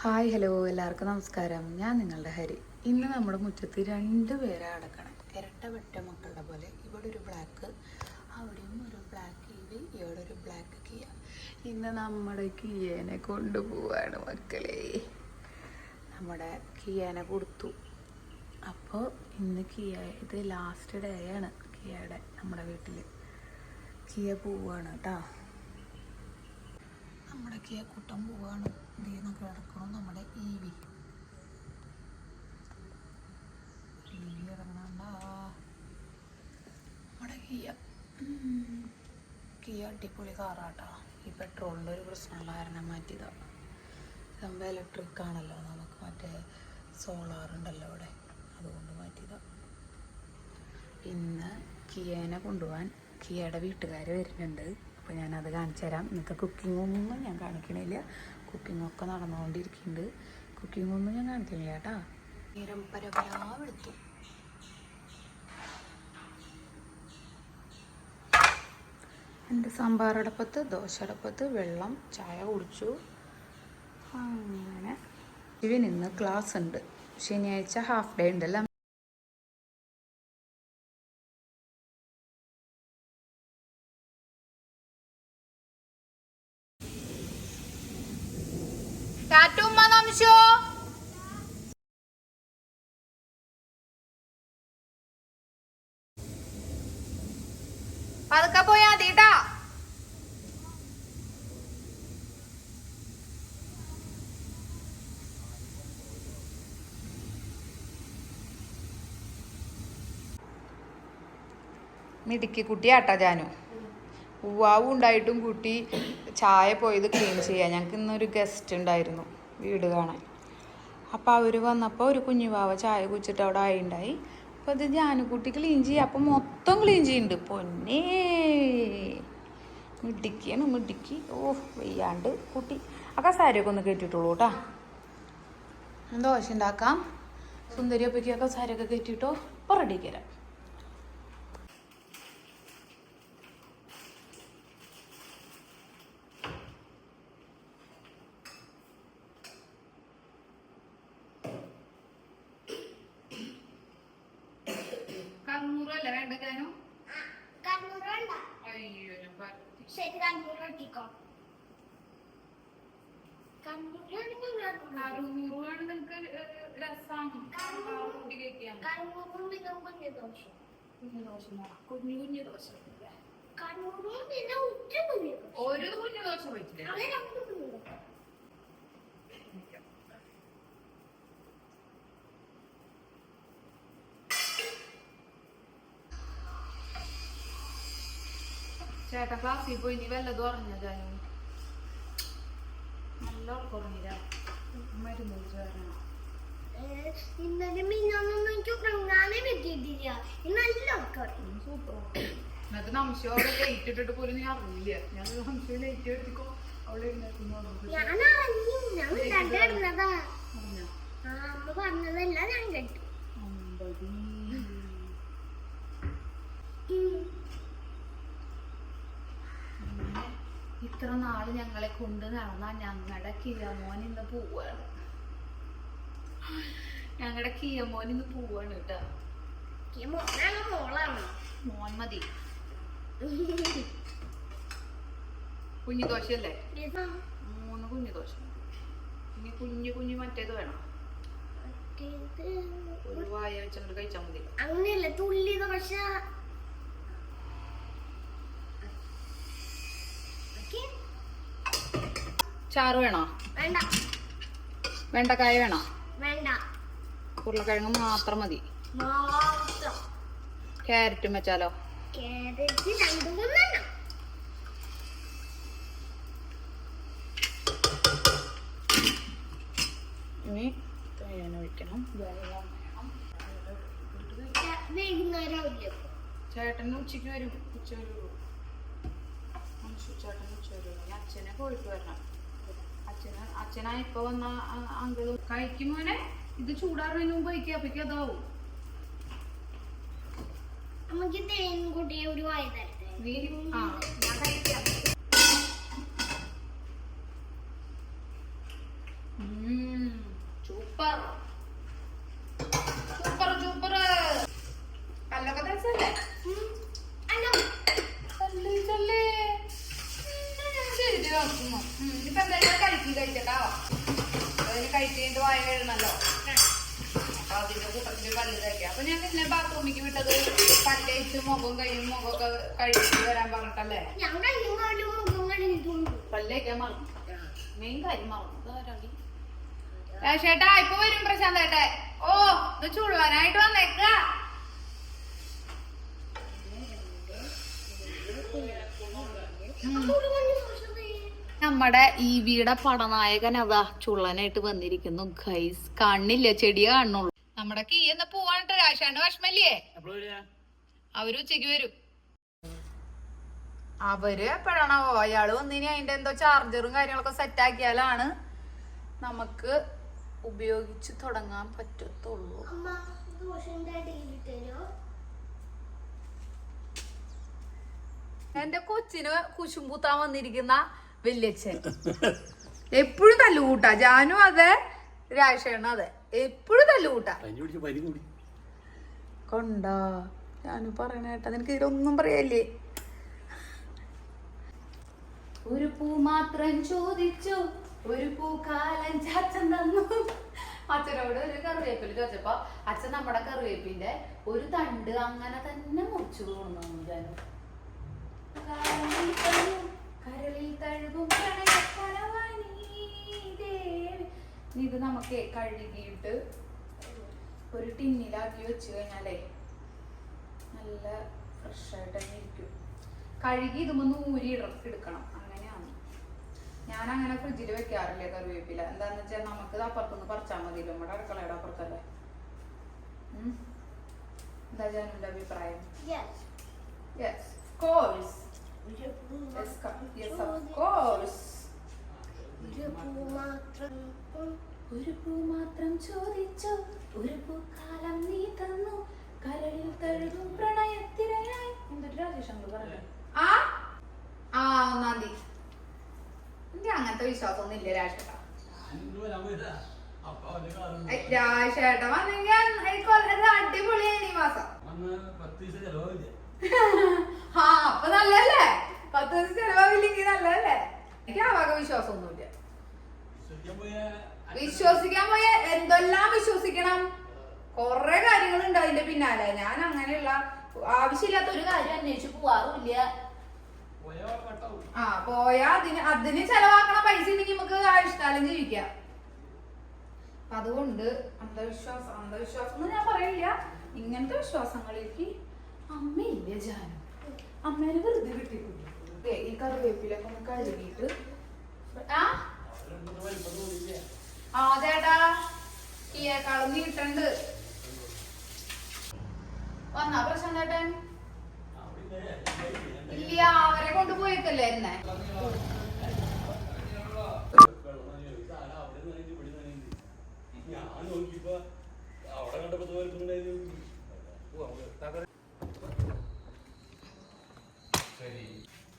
Hi hello എല്ലാവർക്കും നമസ്കാരം. ഞാൻ നിങ്ങളുടെ ഹരി. ഇന്ന് നമ്മുടെ മുറ്റത്ത് രണ്ടുപേരെ അടക്കണം, ഇരട്ട വെട്ട മക്കളുടെ പോലെ. ഇവിടെ ഒരു ബ്ലാക്ക്, അവിടെയും ഒരു ബ്ലാക്ക് കിവി, ഇവിടെ ഒരു ബ്ലാക്ക് കിയ. ഇന്ന് നമ്മുടെ കിയേനെ കൊണ്ടുപോവാണ് മക്കളെ. നമ്മുടെ കിയേനെ കൊടുത്തു. അപ്പോൾ ഇന്ന് കിയ, ഇത് ലാസ്റ്റ് ഡേ ആണ് കിയയുടെ. നമ്മുടെ വീട്ടിൽ കിയ പോവാണ് കേട്ടോ. നമ്മുടെ കിയ കൂട്ടം പോവാണ്. ഇതിന്നൊക്കെ കിടക്കണം നമ്മുടെ ഈവി ഇറങ്ങണ്ട. നമ്മുടെ കിയ അടിപൊളി കാറാട്ടോ. ഈ പെട്രോളിൻ്റെ ഒരു പ്രശ്നമുള്ള കാരണം മാറ്റിയതാണ്. സംഭവം ഇലക്ട്രിക് ആണല്ലോ, നമുക്ക് മറ്റേ സോളാർ ഉണ്ടല്ലോ ഇവിടെ, അതുകൊണ്ട് മാറ്റിയതാണ്. ഇന്ന് കിയേനെ കൊണ്ടുപോകാൻ കിയയുടെ വീട്ടുകാർ വരുന്നുണ്ട്. അപ്പോൾ ഞാനത് കാണിച്ചു തരാം. ഇന്നത്തെ കുക്കിങ്ങൊന്നും ഞാൻ കാണിക്കണില്ല. കുക്കിങ്ങൊക്കെ നടന്നുകൊണ്ടിരിക്കുന്നുണ്ട്. കുക്കിങ്ങൊന്നും ഞാൻ കാണിക്കണില്ല കേട്ടോ. നേരം പരപരാവെടുത്തു. എൻ്റെ സാമ്പാറടപ്പത്ത്, ദോശയടപ്പത്ത് വെള്ളം, ചായ കുടിച്ചു. അങ്ങനെ ഇവനിന്ന് ക്ലാസ് ഉണ്ട്. ശനിയാഴ്ച ഹാഫ് ഡേ ഉണ്ടല്ലോ. പതുക്കെ പോയാ മതിട്ടാ. മിടുക്കി കുട്ടിയാട്ടാ ജാനു. ഉവാവും ഉണ്ടായിട്ടും കുട്ടി ചായ പോയത് ക്ലീൻ ചെയ്യാൻ. ഞങ്ങൾക്ക് ഇന്നൊരു ഗസ്റ്റ് ഉണ്ടായിരുന്നു വീട് കാണാൻ. അപ്പോൾ അവർ വന്നപ്പോൾ ഒരു കുഞ്ഞുവാവ ചായ കുടിച്ചിട്ട് അവിടെ ആയിണ്ടായി. അപ്പോൾ ഇത് ജാനുക്കുട്ടി ക്ലീൻ ചെയ്യുക. അപ്പം മൊത്തം ക്ലീൻ ചെയ്യുന്നുണ്ട്. പൊന്നേ മിടുക്കിയാണ് മിടുക്കി. ഓ വയ്യാണ്ട് കുട്ടി. ആ കസാരയൊക്കെ ഒന്ന് കയറ്റിയിട്ടുള്ളൂ കേട്ടോ. ദോശ ഉണ്ടാക്കാം. സുന്ദരി അപ്പയ്ക്ക് ആ കസാരയൊക്കെ കയറ്റിയിട്ടോ. ഇപ്പോൾ റെഡിയാക്കി തരാം. ഒരു കുഞ്ഞു ദോശ പറ്റില്ല. ചേട്ടാ ക്ലാസ്സിൽ പോയി നീ വല്ലതും ഉറങ്ങാനും നല്ല ഉറങ്ങില്ല. മരുന്ന് വെച്ച് വരണം. ഇന്നലെ മിന്നൊന്നും എനിക്ക് ഉറങ്ങാനേ പറ്റിയിട്ടില്ല. നല്ല ഉറക്കം. സൂപ്പർ. എന്നിട്ട് സംശയം അവിടെ ലൈറ്റ് ഇട്ടിട്ട് പോലും നീ അറിഞ്ഞില്ല. ഞാൻ സംശയം ലൈറ്റ് എടുത്തിക്കോ അവളെ ഞാൻ അറിഞ്ഞു. ഞാൻ കണ്ടിരുന്നതാ. അമ്മ പറഞ്ഞതല്ല ഞാൻ കേട്ടു. ഇത്ര നാള് ഞങ്ങളെ കൊണ്ട് നടന്ന ഞങ്ങളുടെ കിയമോൻ ഇന്ന് പോവാണ്. ഞങ്ങളുടെ കിയമോൻ ഇന്ന് പോവാണ് കേട്ടോ. മോൻ മതി. കുഞ്ഞു ദോശയല്ലേ? 3 കുഞ്ഞു ദോശ. ഇനി കുഞ്ഞു കുഞ്ഞു മറ്റേത് വേണം. ഒരു വായ വെച്ചോണ്ട് കഴിച്ചാൽ മതി. അങ്ങനെയല്ല, തുള്ളി ദോശ. ചാറ് വേണോ? വേണ്ട. വെണ്ടക്കായ വേണോ? വേണ്ട. ഉരുളക്കിഴങ്ങ് മാത്രം മതി. ക്യാരറ്റും വെച്ചാലോ? ക്യാരറ്റ് 2-3. ഇനി തേങ്ങ ഒഴിക്കണം. വെള്ളം വേണം. ചേട്ടന് ഉച്ചയ്ക്ക് വരും. ഉച്ച വരുള്ളൂ. ചേട്ടന് ഉച്ച വരുള്ളൂ. അച്ഛനെ പോയിട്ട് വരണം. അച്ഛനാ ഇപ്പൊ വന്ന അങ്കിള് കഴിക്കുമോനെ. ഇത് ചൂടാറുന്നതിന് മുമ്പ് കഴിക്കുക. അപ്പൊക്ക് അതാവും. നമുക്ക് തേൻ കൂട്ടിയ ഒരു വായ തരട്ടെ. ഞാൻ കഴിക്കാം. Super super super. കല്ലൊക്കെ തേച്ചല്ലേ? ശരി ഇനിയിപ്പോ എന്തായാലും കഴിക്കട്ടോ. അതിന് കഴിച്ചിട്ട് വായ കഴുകണല്ലോ. അപ്പൊ അതിന്റെ കൂട്ടത്തില് പല്ല് തേക്കാം. അപ്പൊ ഞാൻ പിന്നെ ബാത്റൂമിക്ക് വിട്ടത് പല്ലേച്ച് മുഖവും കയ്യും മുഖമൊക്കെ കഴിച്ചിട്ട് വരാൻ പറഞ്ഞിട്ടല്ലേ. പല്ലേക്കാൻ മറന്നു. മെയിൻ കാര്യം മറന്നു. ചേട്ടാ ഇപ്പൊ വരും പ്രശാന്ത് ഏട്ടെ. ഓ ഇത് ചുള്ളനായിട്ട് വന്നേക്ക. നമ്മുടെ ഈവിയുടെ പടനായകൻ അതാ ചുള്ളനായിട്ട് വന്നിരിക്കുന്നു ഗൈസ്. കണ്ണില്ല, ചെടിയെ കാണുള്ളൂ. നമ്മുടെ കീ എന്ന് പോവാനിട്ട് രാശാണ്ട് വിഷമല്ലേ? അവര് ഉച്ചക്ക് വരും. അവര് എപ്പോഴാണോ അയാള് വന്നിനി അതിന്റെ എന്തോ ചാർജറും കാര്യങ്ങളൊക്കെ സെറ്റ് ആക്കിയാലാണ് നമുക്ക് ഉപയോഗിച്ച് തുടങ്ങാൻ പറ്റത്തുള്ളൂ. എന്റെ കൊച്ചിന് കുശുമ്പൂത്താൻ വന്നിരിക്കുന്ന വല്യച്ഛൻ എപ്പോഴും തല്ലുകൂട്ടാ. ജാനും അതെ, രാജേഷനും അതെ, എപ്പോഴും തല്ലുകൂട്ടാ. കൊണ്ടാ ഞാനും പറയണ കേട്ടാ. നിനക്ക് ഇതിലൊന്നും പറയല്ലേ. ഒരു പൂ മാത്രം ചോദിച്ചു, ഒരു പൂക്കാലൻ ചാച്ചൻ തന്നു. അച്ഛനോട് ഒരു കറിവേപ്പില ചോദിച്ചപ്പോ അച്ഛൻ നമ്മുടെ കറിവേപ്പിന്റെ ഒരു തണ്ട് അങ്ങനെ തന്നെ മുറിച്ചു കൊണ്ടു. ജാനു ഇത് നമുക്ക് കഴുകിയിട്ട് ഒരു ടിന്നിലാക്കി വെച്ച് കഴിഞ്ഞാലേ നല്ല ഫ്രഷ് ആയിട്ട് തന്നെ ഇരിക്കും. കഴുകി ഇതുമൊന്ന് ഊരി എടുക്കണം. അങ്ങനെയാണ്. ഞാൻ അങ്ങനെ ഫ്രിഡ്ജിൽ വെക്കാറില്ലേ കറിവേപ്പില. എന്താന്ന് വെച്ചാൽ നമുക്ക് അപ്പുറത്തുനിന്ന് പറിച്ചാൽ മതിയല്ലോ. നമ്മുടെ അടുക്കളയുടെ അപ്പുറത്തല്ലേ. എന്താ ജാനുവിന്റെ അഭിപ്രായം? Yes, of course. Yes, of course. ഒരു പൂ മാത്രം ചോദിച്ചു, ഒരു പൂക്കാലം നീ തന്നു, കരളിൽ തഴുകും പ്രണയത്തിരയായി. എന്തൊരു രാജേഷങ്ങൾ പറഞ്ഞു. ഒന്നാം തീയതി. എനിക്ക് അങ്ങനത്തെ വിശ്വാസമൊന്നും ഇല്ല രാജേട്ടാ. രാജേട്ട വന്നെങ്കിൽ അടിപൊളിയായി ഈ മാസം. അപ്പൊ നല്ലല്ലേ? 10 ദിവസം ചെലവാവില്ലെങ്കിൽ നല്ലതല്ലേ? എനിക്ക് ആ വക വിശ്വാസമൊന്നുമില്ല. വിശ്വസിക്കാൻ പോയ എന്തെല്ലാം വിശ്വസിക്കണം. കൊറേ കാര്യങ്ങളുണ്ട് അതിന്റെ പിന്നാലെ. ഞാൻ അങ്ങനെയുള്ള ആവശ്യമില്ലാത്ത ഒരു കാര്യം അന്വേഷിച്ച് പോവാറുമില്ല. പോയാ അതിന് ചെലവാക്കണ പൈസ ഉണ്ടെങ്കിൽ നമുക്ക് ആയുഷ്കാലം ജീവിക്കാം. അതുകൊണ്ട് അന്ധവിശ്വാസം എന്ന് ഞാൻ പറയില്ല. ഇങ്ങനത്തെ വിശ്വാസങ്ങളിലേക്ക് അമ്മയില്ല. ജാനു അമ്മേനെ വെറുതെ കിട്ടിക്കൂടി. ഈ കറിവേപ്പിലൊക്കെ ഒന്ന് കഴുകിയിട്ട് ചേട്ടാ ഈയേക്കാളും നീട്ടുണ്ട്. വന്നാ പ്രശാന്തേട്ടൻ? ഇല്ല, അവരെ കൊണ്ടുപോയിക്കല്ലേ എന്നെ.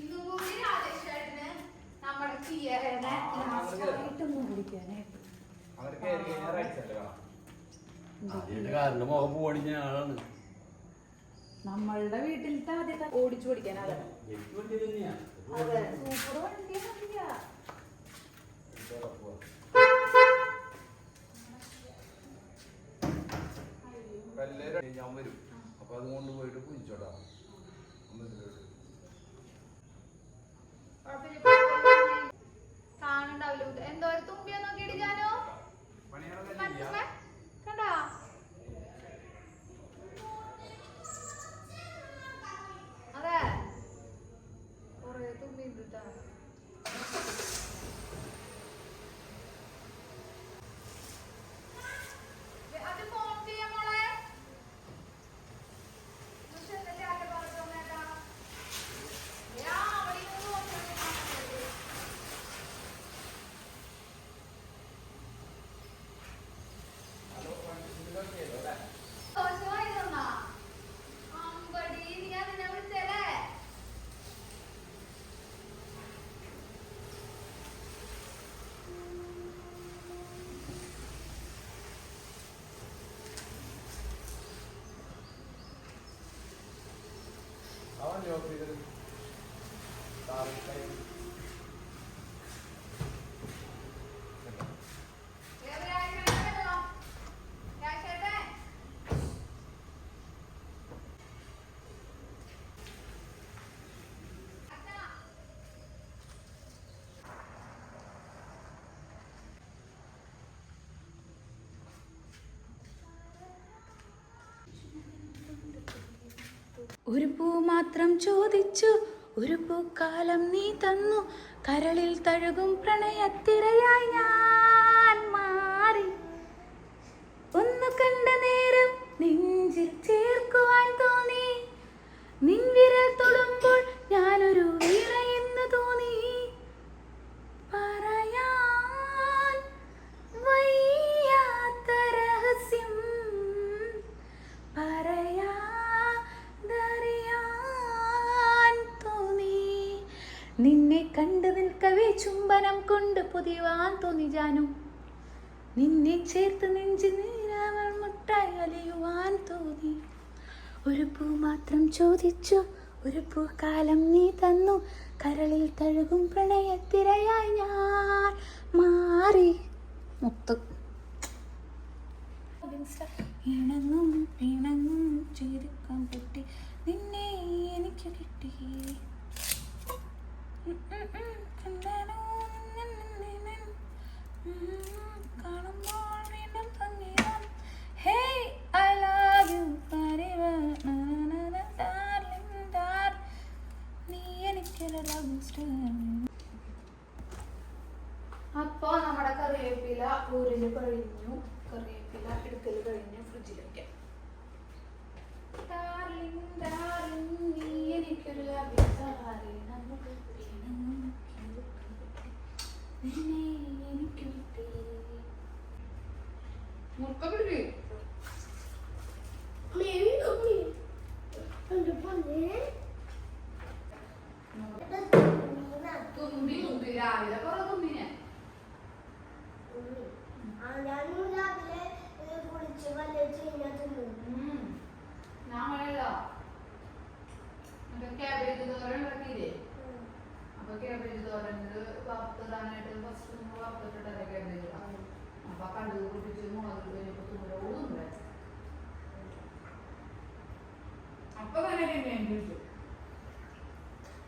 ഇന്നും കൂടി രാജേഷേട്ടന് നമ്മുടെ കിയേനെ ലാസ്റ്റായിട്ടൊന്നും വിളിക്കാനായിട്ട്. നമ്മളുടെ വീട്ടിലത്തെ ആദ്യത്തെ ഓടിച്ചു പഠിക്കാൻ. അതെ അതെ, സൂപ്പർ വണ്ടിയാ. ഞാൻ വരും. അപ്പൊ അത് കൊണ്ടുപോയിട്ട് കുഴിച്ചോടാ. കാണണ്ടാവില്ല. എന്തോ ഒരു തുമ്പിയാ നോക്കിയിട്ട് ജാനോ കണ്ടാ. അതെ കൊറേ തുമ്പി ഉണ്ട്. അത് ഫോൺ ചെയ്യാൻ മോളെ. ഒരു പൂ മാത്രം ചോദിച്ചു, ഒരു പൂക്കാലം നീ തന്നു, കരളിൽ തഴുകും പ്രണയത്തിരയായി ഞാൻ മാറി. ഒന്നു കണ്ട നേരം നെഞ്ചിൽ ചേർക്കുവാൻ തോന്നി, നിൻവിരൽ തൊടുമ്പോൾ ഞാനൊരു വീണയെന്ന് തോന്നി. പറയാൻ വയ്യാത്ത രഹസ്യം പറയാതറിയാൻ തോന്നി. നിന്നെ കണ്ടു നിൽക്കവേ ചുംബനം കൊണ്ട് പൊതിവാൻ തോന്നി ജാനു. നിന്നെ ചേർത്ത് നെഞ്ചു നീരാവൾ മുട്ടായി അലിയുവാൻ തോന്നി. ഒരു പൂ മാത്രം ചോദിച്ചു, ഒരു പൂക്കാലം നീ തന്നു, കരളിൽ തഴുകും പ്രണയത്തിരയായി ഞാൻ മാറി. മുത്ത് ഇണങ്ങും പിണങ്ങും ചെയ്തിക്കാൻ പറ്റി, നിന്നെ എനിക്ക് കിട്ടി. കാണുമ്പോൾ വീണ്ടും സംഗീതം. Hey, I love you forever. Darling, darling, നീ എനിക്കൊരു love story. അപ്പോൾ നമ്മുടെ കറിവേപ്പില ഊരിൽ കഴിഞ്ഞു, കറിവേപ്പില എടുക്കൽ കഴിഞ്ഞു, ഫ്രിഡ്ജിൽ വയ്ക്കാം. Darling, darling, നീ എനിക്കൊരു love story. നിന്നെ എനിക്ക് കിട്ടി. മുറുക്ക പിടിക്കേ തുമ്പി തുമ്പി രാവിലെ പറ തുമ്പിനെ. ഞാൻ പറയല്ലോ ക്യാബേജ് തോരൻ ഉണ്ടാക്കിയില്ലേ, അപ്പൊ ക്യാബേജ് തോരനില് വറുത്തിടാനായിട്ട് ഫസ്റ്റ് നമ്മൾ വറുത്തിട്ടിട്ടല്ലേ ക്യാബേജ്. അപ്പൊ കടുക് പൊട്ടിച്ച് മുളക് കഴിഞ്ഞപ്പോ തുമ്പൂടെ അപ്പൊ തന്നെ ചോദിച്ചു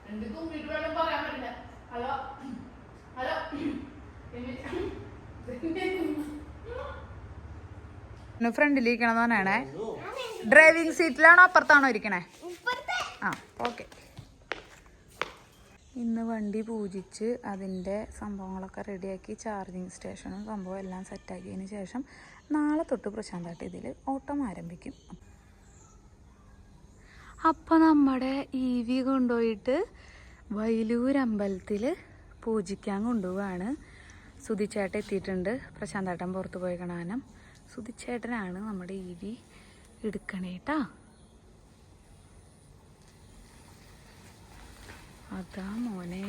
എനിക്ക് തുമ്പിട്ട് വേണം പറയാൻ പറ്റില്ല. ഹലോ ഹലോ ഫ്രണ്ടിലിരിക്കണമെന്ന് പറഞ്ഞാണേ. ഡ്രൈവിംഗ് സീറ്റിലാണോ അപ്പുറത്താണോ ഇരിക്കണേ? ആ ഓക്കെ. ഇന്ന് വണ്ടി പൂജിച്ച് അതിൻ്റെ സംഭവങ്ങളൊക്കെ റെഡിയാക്കി ചാർജിങ് സ്റ്റേഷനും സംഭവം എല്ലാം സെറ്റാക്കിയതിന് ശേഷം നാളെ തൊട്ട് പ്രശാന്തായിട്ട് ഇതിൽ ഓട്ടം ആരംഭിക്കും. അപ്പോൾ നമ്മുടെ EV കൊണ്ടുപോയിട്ട് വൈലൂരമ്പലത്തിൽ പൂജിക്കാൻ കൊണ്ടുപോവാണ്. സുധിച്ചേട്ടൻ എത്തിയിട്ടുണ്ട്. പ്രശാന്തേട്ടൻ പുറത്ത് പോയി കാണാനും. സുധിച്ചേട്ടനാണ് നമ്മുടെ EV എടുക്കണേട്ടാ. അതാ മോനെ.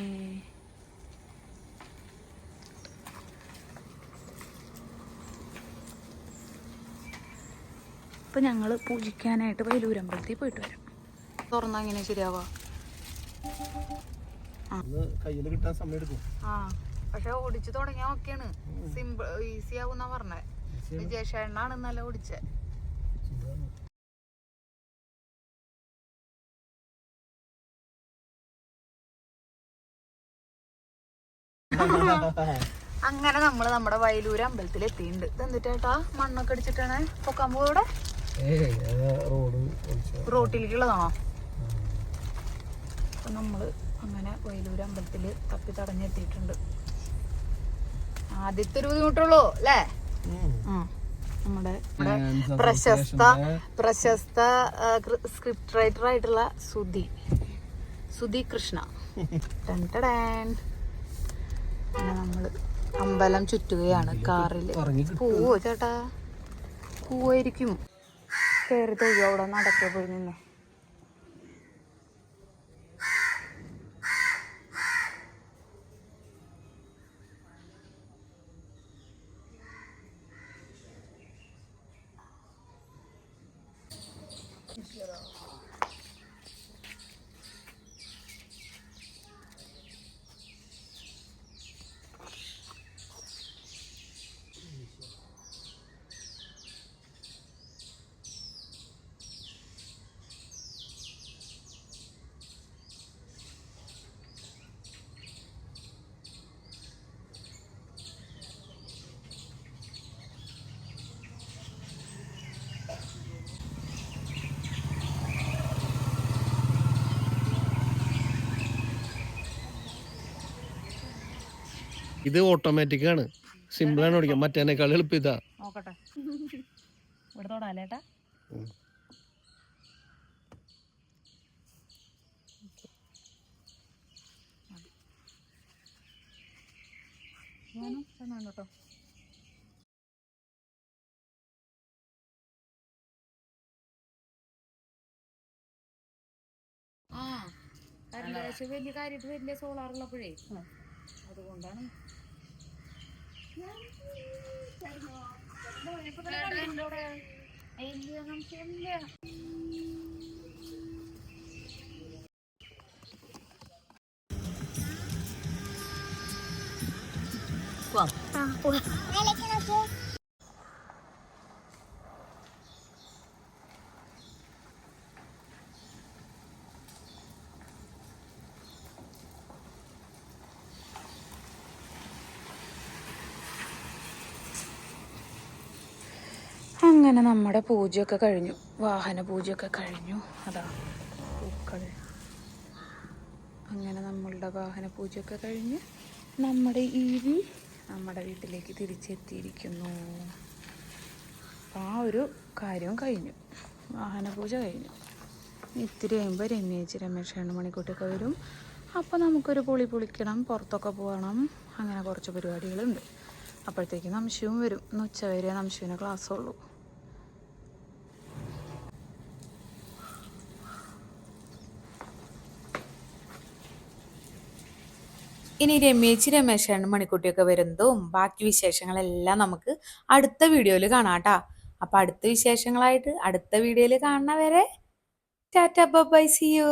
ഇപ്പം ഞങ്ങൾ പൂജിക്കാനായിട്ട് വൈലൂരമ്പലത്തിൽ പോയിട്ട് വരാം. തുറന്നാ എങ്ങനെ ശരിയാവാ? കിട്ടാൻ സമയം എടുക്കും. ആ പക്ഷെ ഓടിച്ചു തുടങ്ങിയാൽ ഒക്കെയാണ് സിമ്പിൾ ഈസി ആവുന്നാ പറഞ്ഞേ. വിജയശേഷനാണ് ഇന്നലെ ഓടിച്ചത്. അങ്ങനെ നമ്മള് നമ്മുടെ വയലൂർ അമ്പലത്തിൽ എത്തിയിട്ടുണ്ട്. ഇത് എന്നിട്ടേട്ടാ മണ്ണൊക്കെ അടിച്ചിട്ടാണ് പൊക്കാൻ പോവിടെ. റോട്ടിലേക്കുള്ളതാണോ? അപ്പൊ നമ്മള് അങ്ങനെ വയലൂർ അമ്പലത്തിൽ തപ്പി തടഞ്ഞെത്തിയിട്ടുണ്ട്. ആദ്യത്തെ ഒരു ബുദ്ധിമുട്ടുള്ളൂ അല്ലേ? നമ്മുടെ പ്രശസ്ത സ്ക്രിപ്റ്റ് റൈറ്റർ ആയിട്ടുള്ള സുധി കൃഷ്ണ. പിന്നെ നമ്മള് അമ്പലം ചുറ്റുകയാണ് കാറില്. പോവോ ചേട്ടാ? പോവായിരിക്കും. കയറി തൊഴിയോ അവിടെ നടക്കുക പോയി നിന്ന്. ഇത് ഓട്ടോമാറ്റിക് ആണ്, സിമ്പിൾ ആണ് ഓടിക്കാൻ. മറ്റേനേക്കാൾ എളുപ്പം ഇതാ. നോക്കട്ടെ, ഇവിടെ തൊടാലേട്ടാ. ഉം. കേട്ടോ. ആ കരണ്ട് വലിയ കാര്യമായിട്ട് വലിയ സോളാറുള്ളപ്പോഴേ അതുകൊണ്ടാണ്. അങ്ങനെ നമ്മുടെ പൂജയൊക്കെ കഴിഞ്ഞു, വാഹന പൂജയൊക്കെ കഴിഞ്ഞു. അതാ പൂക്കൾ. അങ്ങനെ നമ്മളുടെ വാഹന പൂജയൊക്കെ കഴിഞ്ഞ് നമ്മുടെ ഈവി നമ്മുടെ വീട്ടിലേക്ക് തിരിച്ചെത്തിയിരിക്കുന്നു. ആ ഒരു കാര്യവും കഴിഞ്ഞു, വാഹന പൂജ കഴിഞ്ഞു. ഇത്തിരി കഴിയുമ്പോൾ രമ്യേച്ചി രമേശ് മണിക്കൂട്ടിയൊക്കെ വരും. അപ്പോൾ നമുക്കൊരു പൊളിക്കണം, പുറത്തൊക്കെ പോകണം. അങ്ങനെ കുറച്ച് പരിപാടികളുണ്ട്. അപ്പോഴത്തേക്ക് നംശുവും വരും. ഇന്ന് ഉച്ചവരെ നംശുവിന് ക്ലാസ്സുള്ളൂ. ഇനി രമ്യേച്ചി രമേശ് മണിക്കുട്ടിയൊക്കെ വരുന്നതും ബാക്കി വിശേഷങ്ങളെല്ലാം നമുക്ക് അടുത്ത വീഡിയോയിൽ കാണാം കേട്ടോ. അപ്പം അടുത്ത വിശേഷങ്ങളായിട്ട് അടുത്ത വീഡിയോയിൽ കാണുന്നവരെ ടാറ്റ ബൈ, സീ യു.